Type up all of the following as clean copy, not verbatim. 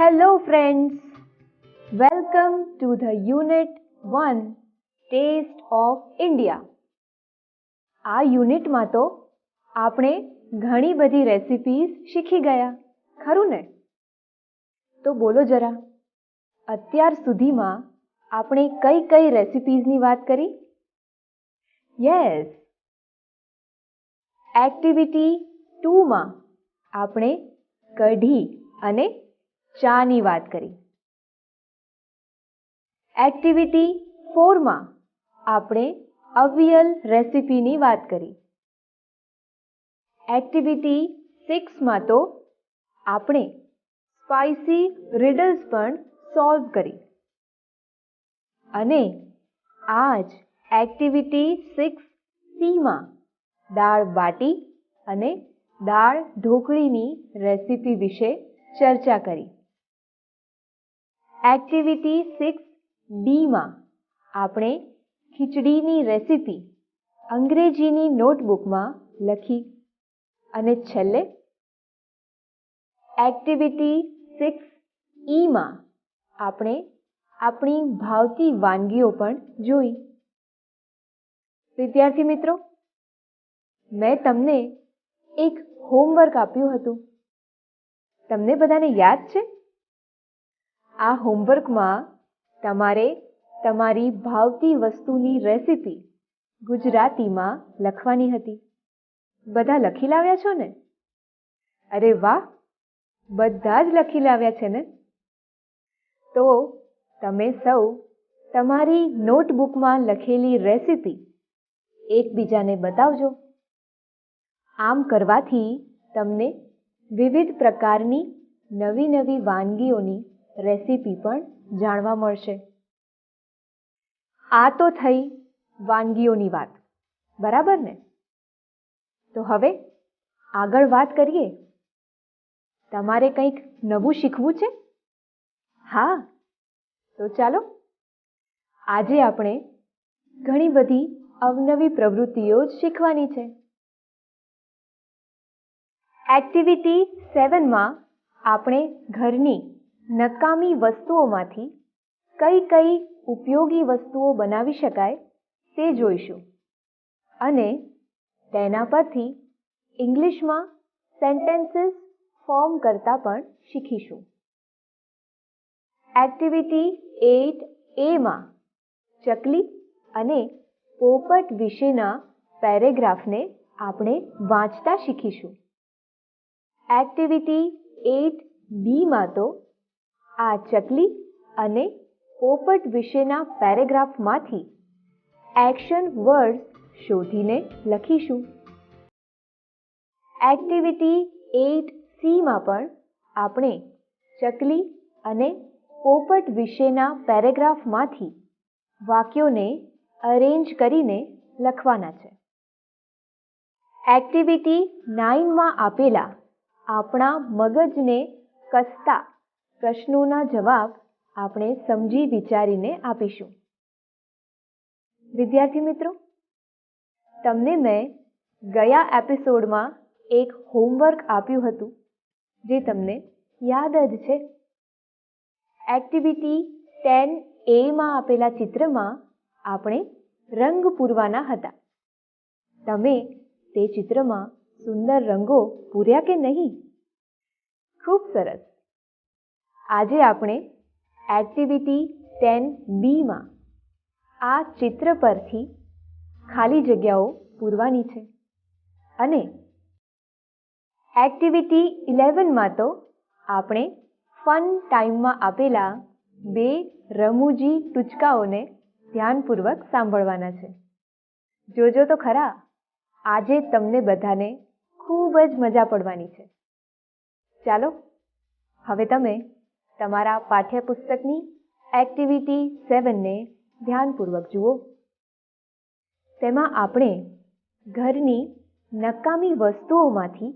Hello friends, welcome to the Unit 1 Taste of India. આ યુનિટમાં તો આપણે ઘણી બધી રેસિપીઝ શીખી ગયા, ખરું ને? તો બોલો જરા, અત્યાર સુધીમાં આપણે કઈ કઈ રેસિપીઝની વાત કરી? યસ, એક્ટિવિટી 2માં આપણે કઢી અને ચાની વાત કરી. એક્ટિવિટી 4માં આપણે અવિયલ રેસિપીની વાત કરી. એક્ટિવિટી 6માં તો આપણે સ્પાઇસી રિડલ્સ પણ સોલ્વ કરી. અને આજ એક્ટિવિટી 6Cમાં દાળ બાટી અને દાળ ઢોકળીની રેસિપી વિશે ચર્ચા કરી. એક્ટિવિટી 6Dમાં આપણે ખીચડીની રેસિપી અંગ્રેજીની નોટબુકમાં લખી. અને છેલ્લે એક્ટિવિટી 6Eમાં આપણે આપણી ભાવતી વાનગીઓ પણ જોઈ. વિદ્યાર્થી મિત્રો, મેં તમને એક હોમવર્ક આપ્યું હતું. તમને બધાને યાદ છે? આ હોમવર્કમાં તમારે તમારી ભાવતી વસ્તુની રેસિપી ગુજરાતીમાં લખવાની હતી. બધા લખી લાવ્યા છો ને? અરે વાહ, બધા જ લખી લાવ્યા છે ને? તો તમે સૌ તમારી નોટબુકમાં લખેલી રેસિપી એકબીજાને બતાવજો. આમ કરવાથી તમને વિવિધ પ્રકારની નવી નવી વાનગીઓની રેસિપી પણ જાણવા મળશે. આ તો થઈ વાનગીઓની વાત, બરાબર ને? તો હવે આગળ વાત કરીએ. તમારે કંઈક નવું શીખવું છે? હા, તો ચાલો આજે આપણે ઘણી બધી અવનવી પ્રવૃત્તિઓ જ શીખવાની છે. એક્ટિવિટી 7માં આપણે ઘરની નકામી વસ્તુઓમાંથી કઈ કઈ ઉપયોગી વસ્તુઓ બનાવી શકાય તે જોઈશું. અને તેના પરથી ઇંગ્લિશમાં સેન્ટેન્સીસ ફોર્મ કરતા પણ શીખીશું. એક્ટિવિટી 8Aમાં ચકલી અને પોપટ વિશેના પેરેગ્રાફને આપણે વાંચતા શીખીશું. એક્ટિવિટી 8Bમાં તો આ ચકલી અને પોપટ વિશેના પેરેગ્રાફમાંથી એક્શન વર્ડ્સ શોધીને લખીશું. એક્ટિવિટી 8Cમાં પણ આપણે ચકલી અને પોપટ વિશેના પેરેગ્રાફમાંથી વાક્યોને અરેન્જ કરીને લખવાના છે. એક્ટિવિટી 9માં આપેલા આપણા મગજને કસતા પ્રશ્નોના જવાબ આપણે સમજી વિચારીને આપીશું. વિદ્યાર્થી મિત્રો, તમને મેં ગયા એપિસોડમાં એક હોમવર્ક આપ્યું હતું, જે તમને યાદ જ છે. એક્ટિવિટી 10Aમાં આપેલા ચિત્રમાં આપણે રંગ પૂરવાના હતા. તમે તે ચિત્રમાં સુંદર રંગો પૂર્યા કે નહીં? ખૂબ સરસ. આજે આપણે એક્ટિવિટી 10Bમાં આ ચિત્ર પરથી ખાલી જગ્યાઓ પૂરવાની છે. અને એક્ટિવિટી 11માં તો આપણે ફન ટાઈમમાં આપેલા બે રમૂજી ટૂચકાઓને ધ્યાનપૂર્વક સાંભળવાના છે. જોજો તો ખરા, આજે તમને બધાને ખૂબ જ મજા પડવાની છે. ચાલો હવે તમે તમારા પાઠ્યપુસ્તકની એક્ટિવિટી 7ને ધ્યાનપૂર્વક જુઓ. તેમાં આપણે ઘરની નકામી વસ્તુઓમાંથી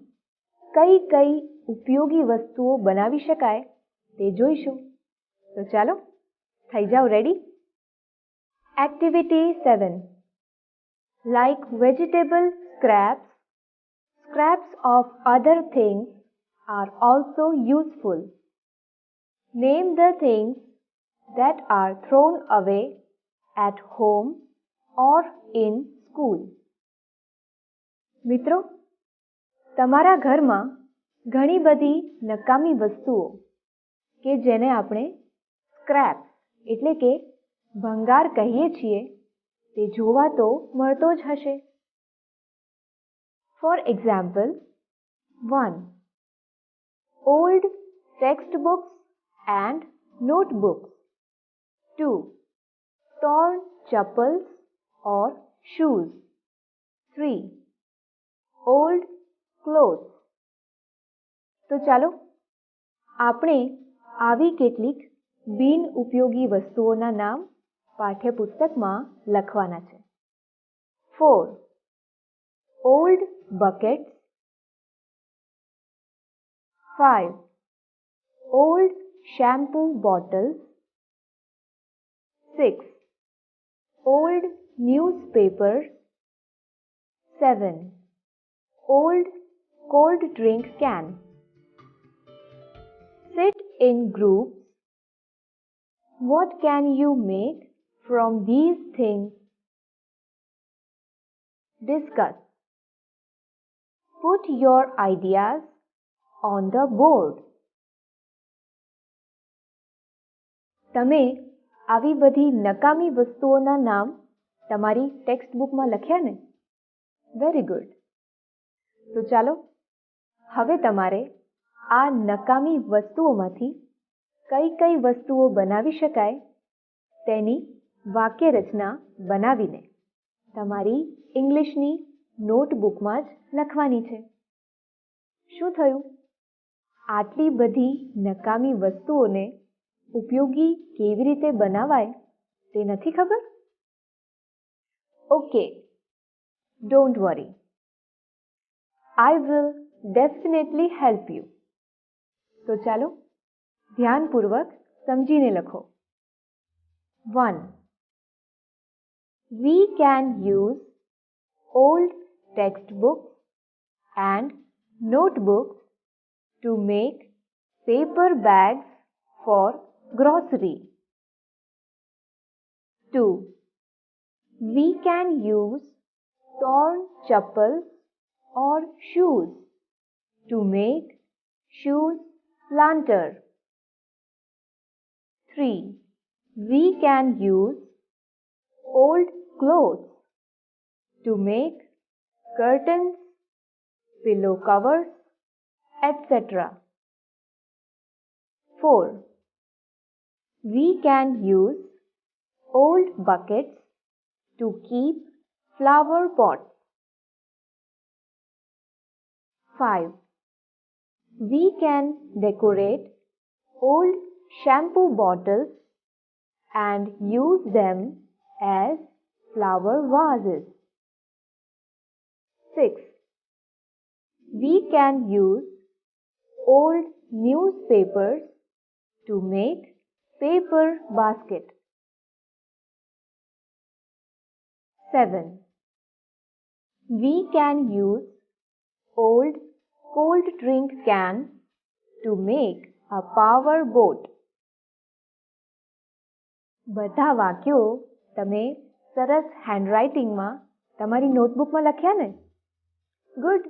કઈ કઈ ઉપયોગી વસ્તુઓ બનાવી શકાય તે જોઈશું. તો ચાલો થઈ જાઓ ready. Activity 7. Like vegetable scraps, scraps of other things are also useful. Name the things that are thrown away at home or in school. મિત્રો, તમારા ઘરમાં ઘણી બધી નકામી વસ્તુઓ કે જેને આપણે સ્ક્રેપ્સ એટલે કે ભંગાર કહીએ છીએ તે જોવા તો મળતો જ હશે. For example, 1. Old textbooks and notebooks. 2. Torn chappals or shoes. 3. Old clothes. તો ચાલો આપણે આવી કેટલીક બિન ઉપયોગી વસ્તુઓના નામ પાઠ્યપુસ્તકમાં લખવાના છે. 4. Old buckets. 5. Old shampoo bottles. 6. Old newspapers. 7. Old cold drink can. Sit in groups. What can you make from these things? Discuss. Put your ideas on the board. તમે આવી બધી નકામી વસ્તુઓના નામ તમારી ટેક્સ્ટ બુકમાં લખ્યા ને? Very good. તો ચાલો હવે તમારે આ નકામી વસ્તુઓમાંથી કઈ કઈ વસ્તુઓ બનાવી શકાય તેની વાક્ય રચના બનાવીને તમારી ઇંગ્લિશની નોટબુકમાં જ લખવાની છે. શું થયું? આટલી બધી નકામી વસ્તુઓને ઉપયોગી કેવી રીતે બનાવાય તે નથી ખબર? Okay, don't worry. I will definitely help you. તો ચાલો ધ્યાનપૂર્વક સમજીને લખો. 1. We can use old textbooks and notebooks to make paper bags for grocery. 2. We can use torn chappals or shoes to make shoes planter. 3. We can use old clothes to make curtains, pillow covers, etc. 4. We can use old buckets to keep flower pots. 5. We can decorate old shampoo bottles and use them as flower vases. 6. We can use old newspapers to make paper basket. 7. We can use old cold drink can to make a power boat. બધા વાક્યો તમે સરસ હેન્ડરાઇટિંગમાં તમારી નોટબુકમાં લખ્યા ને? Good.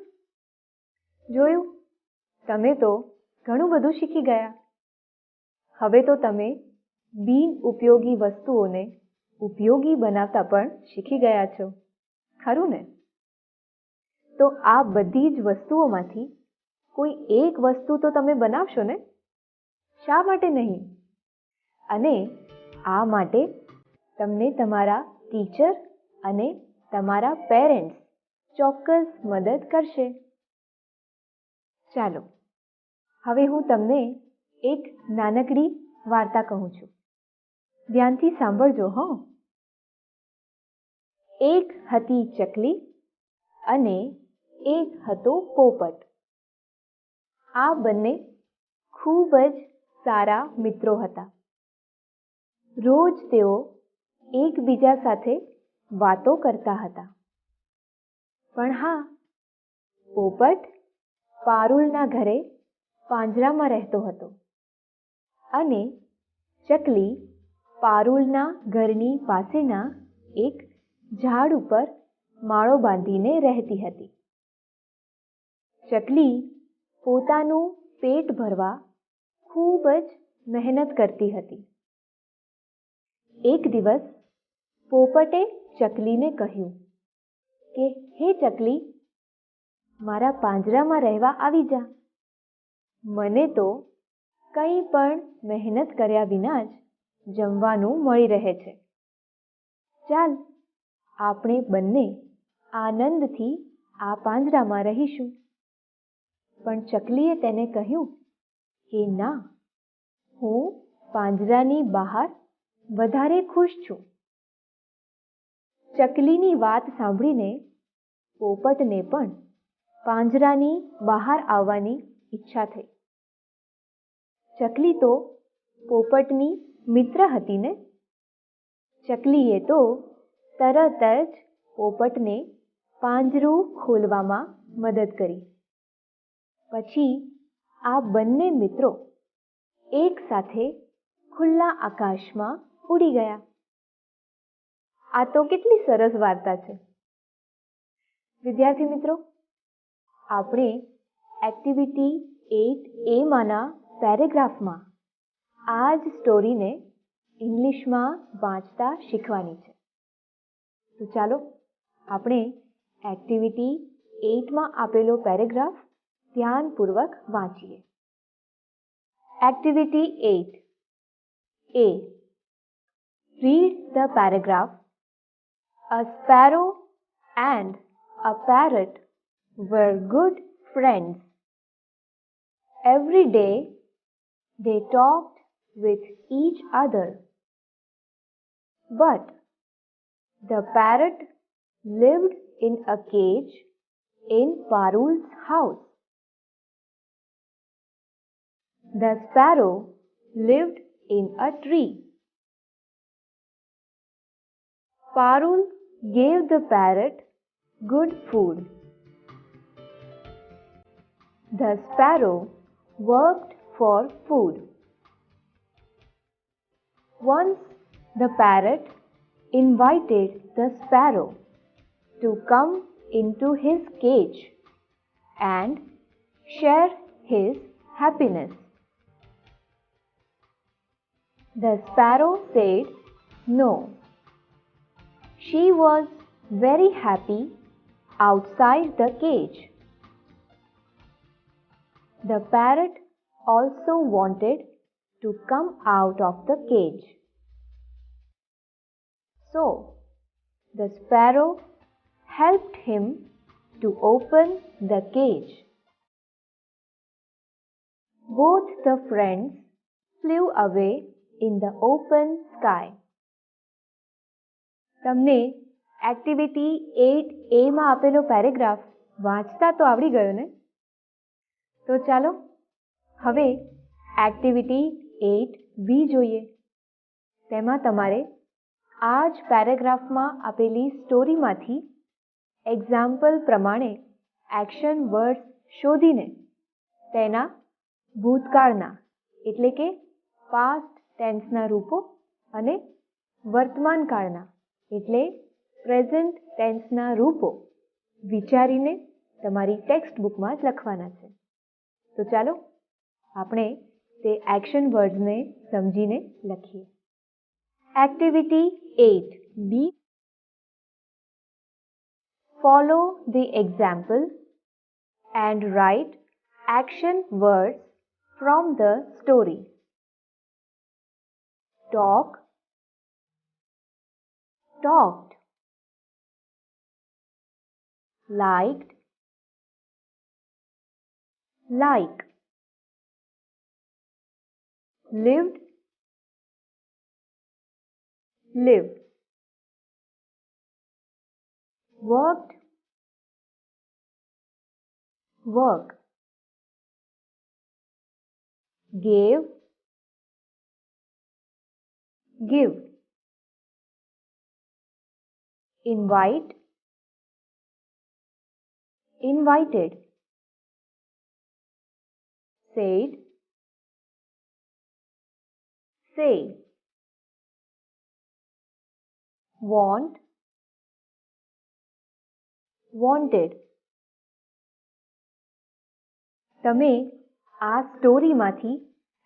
જોયું, તમે તો ઘણું બધું શીખી ગયા. હવે તો તમે બિન ઉપયોગી વસ્તુઓને ઉપયોગી બનાવતા પણ શીખી ગયા છો, ખરું ને? તો આ બધી જ વસ્તુઓમાંથી કોઈ એક વસ્તુ તો તમે બનાવશો ને? શા માટે નહીં? અને આ માટે તમને તમારા ટીચર અને તમારા પેરેન્ટ્સ ચોક્કસ મદદ કરશે. ચાલો હવે હું તમને એક નાનકડી વાર્તા કહું છું. ધ્યાનથી સાંભળજો હો. એક હતી ચકલી અને એક હતો પોપટ. આ બંને ખૂબ જ સારા મિત્રો હતા. રોજ તેઓ એકબીજા સાથે વાતો કરતા હતા. પણ હા, પોપટ પારુલના ઘરે પાંજરામાં રહેતો હતો અને ચકલી પારુલના ઘરની પાસેના એક ઝાડ ઉપર માળો બાંધીને રહેતી હતી. ચકલી પોતાનું પેટ ભરવા ખૂબ જ મહેનત કરતી હતી. એક દિવસ પોપટે ચકલીને કહ્યું કે હે ચકલી, મારા પાંજરામાં રહેવા આવી જા. મને તો કંઈ પણ મહેનત કર્યા વિના જ જમવાનું મળી રહે છે. ચાલ, આપણે બંને આનંદથી આ પાંજરામાં રહીશું. પણ ચકલીએ તેને કહ્યું કે ના, હું પાંજરાની બહાર વધારે ખુશ છું. ચકલીની વાત સાંભળીને પોપટને પણ પાંજરાની બહાર આવવાની ઈચ્છા થઈ. ચકલી તો પોપટની મિત્ર હતી ને. ચકલીએ તો તરત જ પોપટને પાંજરું ખોલવામાં મદદ કરી. પછી આ બંને મિત્રો એક સાથે ખુલ્લા આકાશમાં ઉડી ગયા. આ તો કેટલી સરસ વાર્તા છે. વિદ્યાર્થી મિત્રો, આપણે એક્ટિવિટી 8A માંના પેરેગ્રાફમાં આ જ સ્ટોરીને ઇંગ્લિશમાં વાંચતા શીખવાની છે. તો ચાલો આપણે એક્ટિવિટી 8માં આપેલો પેરેગ્રાફ ધ્યાનપૂર્વક વાંચીએ. Activity 8. A. Read the paragraph. A sparrow and a parrot were good friends. Every day they talked with each other. But the parrot lived in a cage in Parul's house. The sparrow lived in a tree. Parul gave the parrot good food. The sparrow worked for food. Once the parrot invited the sparrow to come into his cage and share his happiness. The sparrow said no. She was very happy outside the cage. The parrot also wanted to come out of the cage. So, the sparrow helped him to open the cage. Both the friends flew away in the open sky. તમને activity 8A માં આપેલો paragraph વાંચતા તો આવડી ગયો ને? તો ચાલો હવે એક્ટિવિટી 8B જોઈએ. તેમાં તમારે આ જ પેરેગ્રાફમાં આપેલી સ્ટોરીમાંથી એક્ઝામ્પલ પ્રમાણે એક્શન વર્ડ્સ શોધીને તેના ભૂતકાળના એટલે કે પાસ્ટ ટેન્સના રૂપો અને વર્તમાન કાળના એટલે પ્રેઝન્ટ ટેન્સના રૂપો વિચારીને તમારી ટેક્સ્ટ બુકમાં જ લખવાના છે. તો ચાલો આપણે તે એક્શન વર્ડ્સને સમજીને લખીએ. Activity 8B. Follow the example and write action words from the story. Talk, talked. Liked, like. Lived, lived. Worked, work. Gave, give. Invite, invited. Said, say, want, wanted. તમે આ સ્ટોરીમાંથી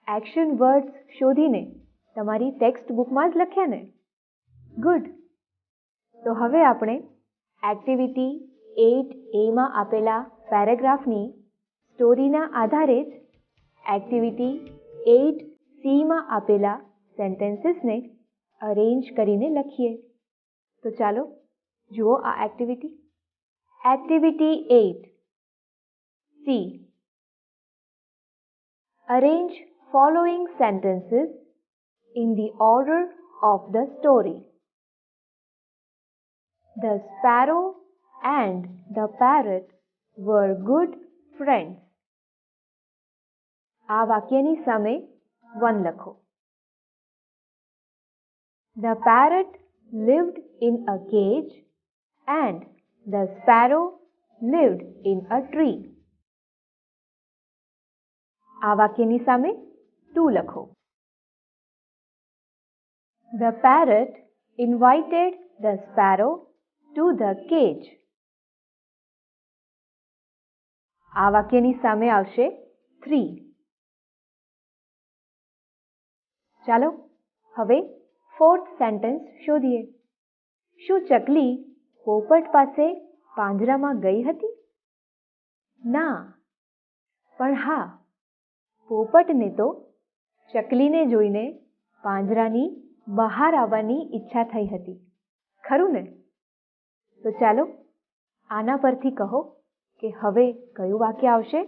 એક્શન વર્ડ્સ શોધીને તમારી text બુકમાં જ લખ્યા ને? Good. તો હવે આપણે એક્ટિવિટી 8A આપેલા પેરેગ્રાફની સ્ટોરીના આધારે જ એક્ટિવિટી 8C આપેલા સેન્ટેન્સીસને અરેન્જ કરીને લખીએ. તો ચાલો જુઓ આ activity. Activity 8C. Arrange following sentences in the order of the story. The sparrow and the parrot were good friends. આ વાક્યની સામે 1 લખો. The parrot lived in a cage and the sparrow lived in a tree. આ વાક્યની સામે 2 લખો. The parrot invited the sparrow to the cage. આ વાક્યની સામે આવશે 3. ચાલો હવે 4th સેન્ટેન્સ શોધીએ. શું ચકલી પોપટ પાસે પાંજરામાં ગઈ હતી? ના, પણ હા, પોપટને તો ચકલીને જોઈને પાંજરાની બહાર આવવાની ઈચ્છા થઈ હતી. ખરું ને? તો ચાલો આના પરથી કહો કે હવે કયું વાક્ય આવશે?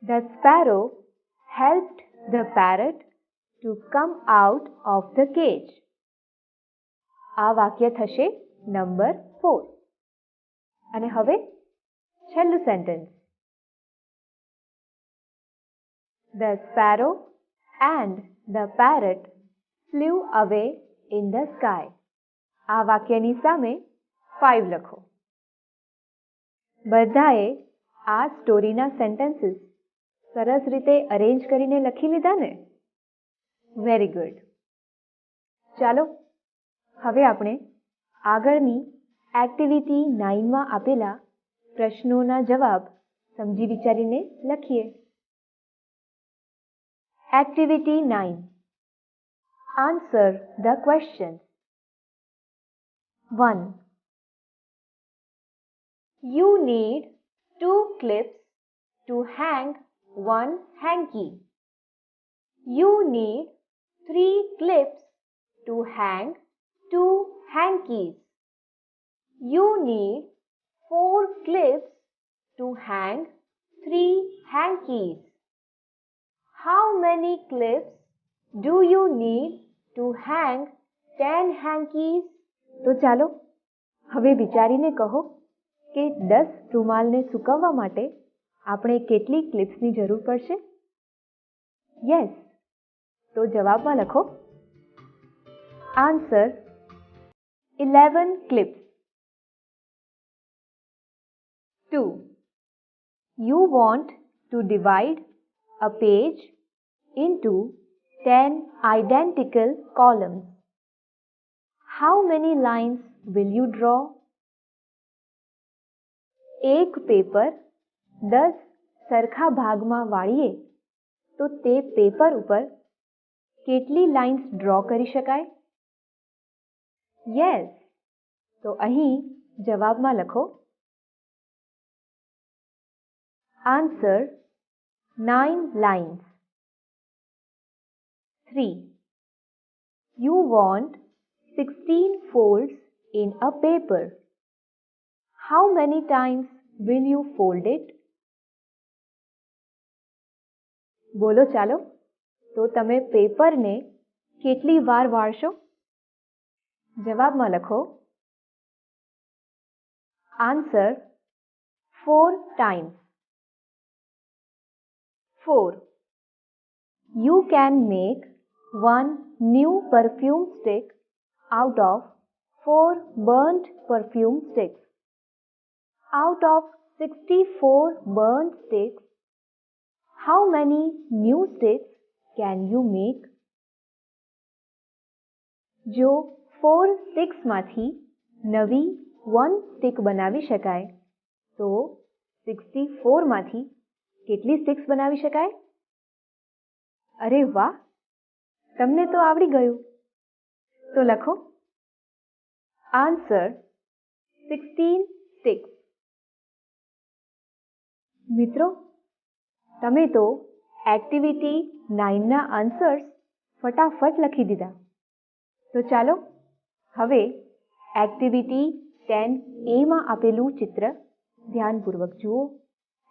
The sparrow helped the parrot to come out of the cage. આ વાક્ય થશે નંબર 4. અને હવે છેલ્લું sentence. The sparrow and the parrot flew away in the sky. આ વાક્યની સામે 5 લખો. બધાએ આ સ્ટોરીના સેન્ટેન્સીસ સરસ રીતે અરેન્જ કરીને લખી લીધા ને? Very good. ચાલો હવે આપણે આગળની એક્ટિવિટી 9 આપેલા પ્રશ્નોના જવાબ સમજી વિચારીને લખીએ. Activity 9. Answer the questions. 1. You need 2 clips to hang 1 hanky. You need 3 clips to hang 2 hankies. You need 4 clips to hang 3 hankies. How many clips do you need to hang 10 hankies? તો ચાલો હવે વિચારીને કહો કે 10 રૂમાલને સૂકવવા માટે આપણે કેટલી ક્લિપ્સની જરૂર પડશે? યસ. તો જવાબમાં લખો. Answer 11 clips. 2. You want to divide a page into 10 identical columns. How many lines will you draw? એક પેપર 10 સરખા ભાગમાં વાળીએ તો તે પેપર ઉપર કેટલી લાઇન્સ ડ્રો કરી શકાય? યસ. તો અહીં જવાબમાં લખો. Answer 9 lines. 3. You want 16 folds in a paper. How many times will you fold it? બોલો ચાલો. તો તમે પેપરને કેટલી વાર વાળશો? જવાબમાં લખો. Answer 4 times. 4. You can make 1 new perfume stick out of 4 burnt perfume sticks. Out of 64 burnt sticks, How many new sticks can you make? જો 4 સ્ટિક્સમાંથી નવી 1 સ્ટિક બનાવી શકાય તો 64માંથી કેટલી સ્ટિક્સ બનાવી શકાય? અરે વાહ, તમને તો આવડી ગયું. તો લખો આન્સર 16 સ્ટિક્સ. મિત્રો, તમે તો એક્ટિવિટી 9ના આન્સર્સ ફટાફટ લખી દીધા. તો ચાલો હવે એક્ટિવિટી 10A માં આપેલું ચિત્ર ધ્યાનપૂર્વક જુઓ.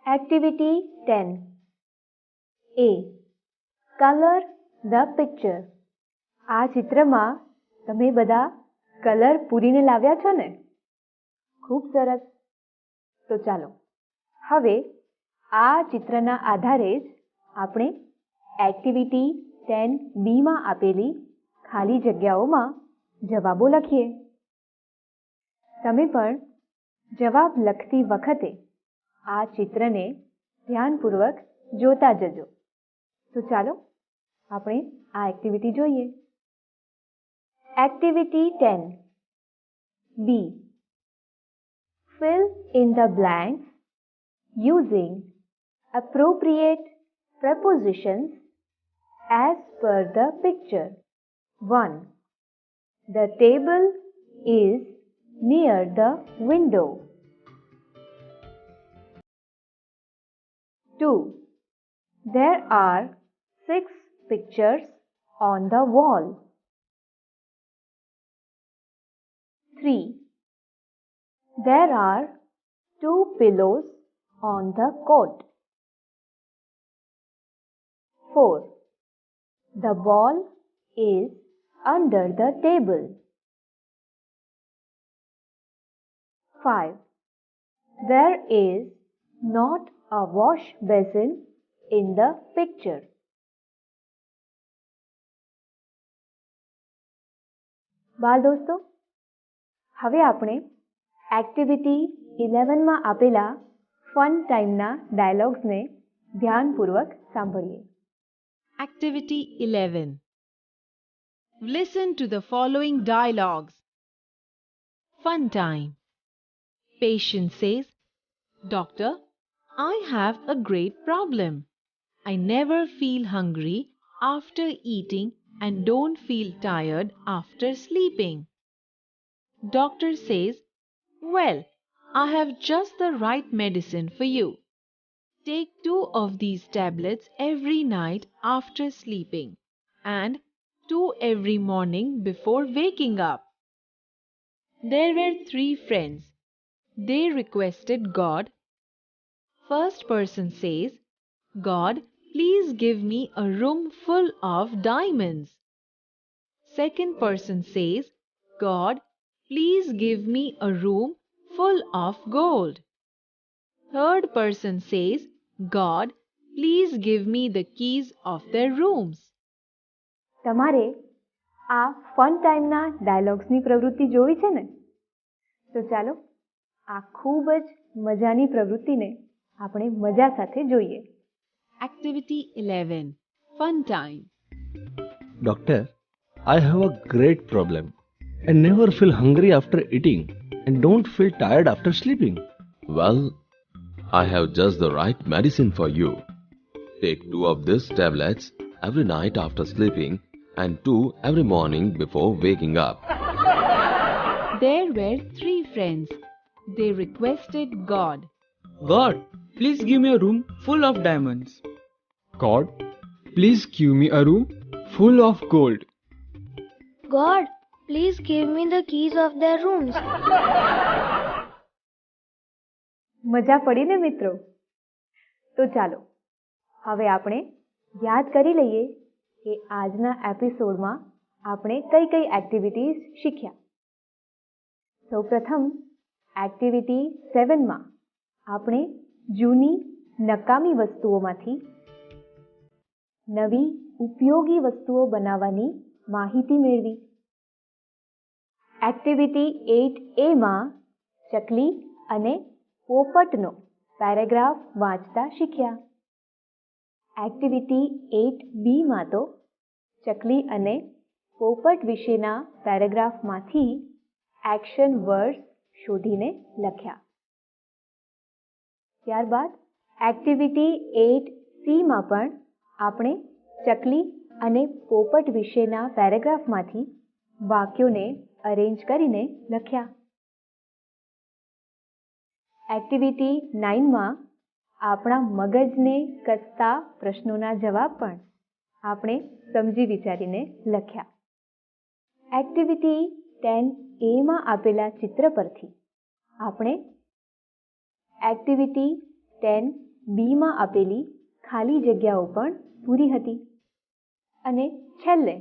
Activity 10A, colour the picture. આ ચિત્રમાં તમે બધા કલર પૂરીને લાવ્યા છો ને? ખૂબ સરસ. તો ચાલો હવે આ ચિત્રના આધારે જ આપણે એક્ટિવિટી 10B માં આપેલી ખાલી જગ્યાઓમાં જવાબો લખીએ. તમે પણ જવાબ લખતી વખતે આ ચિત્રને ધ્યાનપૂર્વક જોતા જજો. તો ચાલો આપણે આ એક્ટિવિટી જોઈએ. Activity 10B, fill in the blanks using appropriate prepositions as per the picture. 1. The table is near the window. 2. There are 6 pictures on the wall. 3. There are 2 pillows on the cot. 4. The ball is under the table. 5. There is not a wash basin in the picture. બાળ દોસ્તો, હવે આપણે activity 11માં આપેલા fun ટાઈમના ડાયલોગ્સને ધ્યાનપૂર્વક સાંભળીએ. Activity 11. Listen to the following dialogues. Fun time. Patient says, Doctor, I have a great problem. I never feel hungry after eating and don't feel tired after sleeping. Doctor says, well, I have just the right medicine for you. Take 2 of these tablets every night after sleeping and 2 every morning before waking up. There were 3 friends. They requested God. First person says, God, please give me a room full of diamonds. Second person says, God, please give me a room full of gold. Third person says, God, please give me the keys of their rooms. તમારે આ fun ટાઈમના ડાયલોગ્સની પ્રવૃત્તિ જોવી છે ને? તો ચાલો આ ખૂબ જ મજાની પ્રવૃત્તિને આપણે મજા સાથે જોઈએ. Activity 11. Fun time. Doctor, I have a great problem. I never feel hungry after eating and don't feel tired after sleeping. Well, I have just the right medicine for you. Take 2 of these tablets every night after sleeping and 2 every morning before waking up. There were 3 friends. They requested God. God, please give me a room full of diamonds. God, please give me a room full of gold. God, please give me the keys of their rooms. મજા પડી ને મિત્રો? તો ચાલો હવે આપણે યાદ કરી લઈએ કે આજના એપિસોડમાં આપણે કઈ કઈ એક્ટિવિટીઝ શીખ્યા. સૌપ્રથમ એક્ટિવિટી 7માં આપણે જૂની નકામી વસ્તુઓમાંથી નવી ઉપયોગી વસ્તુઓ બનાવવાની માહિતી મેળવી. એક્ટિવિટી 8A ચકલી અને પોપટનો પેરેગ્રાફ વાંચતા શીખ્યા. એક્ટિવિટી 8B માં તો ચકલી અને પોપટ વિશેના પેરેગ્રાફમાંથી એક્શન વર્ડ્સ શોધીને લખ્યા. ત્યારબાદ એક્ટિવિટી 8C માં પણ આપણે ચકલી અને પોપટ વિશેના પેરેગ્રાફમાંથી વાક્યોને અરેન્જ કરીને લખ્યા. એક્ટિવિટી 9 માં આપણા મગજને કસતા પ્રશ્નોના જવાબ પણ આપણે સમજી વિચારીને લખ્યા. એક્ટિવિટી 10A માં આપેલા ચિત્ર પરથી આપણે એક્ટિવિટી 10B માં આપેલી ખાલી જગ્યાઓ પણ પૂરી હતી. અને છેલ્લે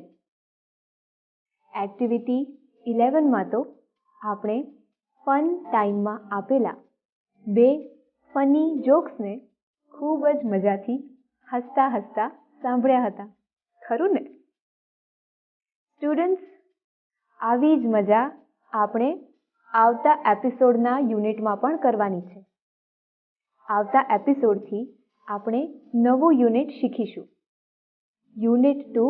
એક્ટિવિટી 11 માં તો આપણે ફન ટાઈમમાં આપેલા 2 ફની જોક્સને ખૂબ જ મજાથી હસતા હસતા સાંભળ્યા હતા. ખરું ને? સ્ટુડન્ટ્સ, આવી જ મજા આપણે આવતા એપિસોડના યુનિટમાં પણ કરવાની છે. આવતા એપિસોડથી આપણે નવું યુનિટ શીખીશું. યુનિટ 2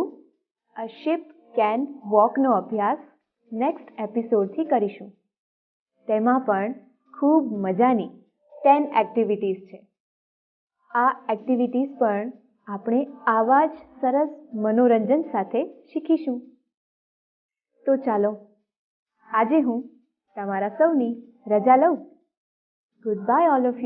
અ શિપ કેન વોકનો અભ્યાસ નેક્સ્ટ એપિસોડથી કરીશું. તેમાં પણ ખૂબ મજાની 10 એક્ટિવિટીઝ છે. આ એક્ટિવિટીઝ પણ આપણે આવા જ સરસ મનોરંજન સાથે શીખીશું. તો ચાલો આજે હું તમારા સૌની રજા લઉં. Good bye all of you.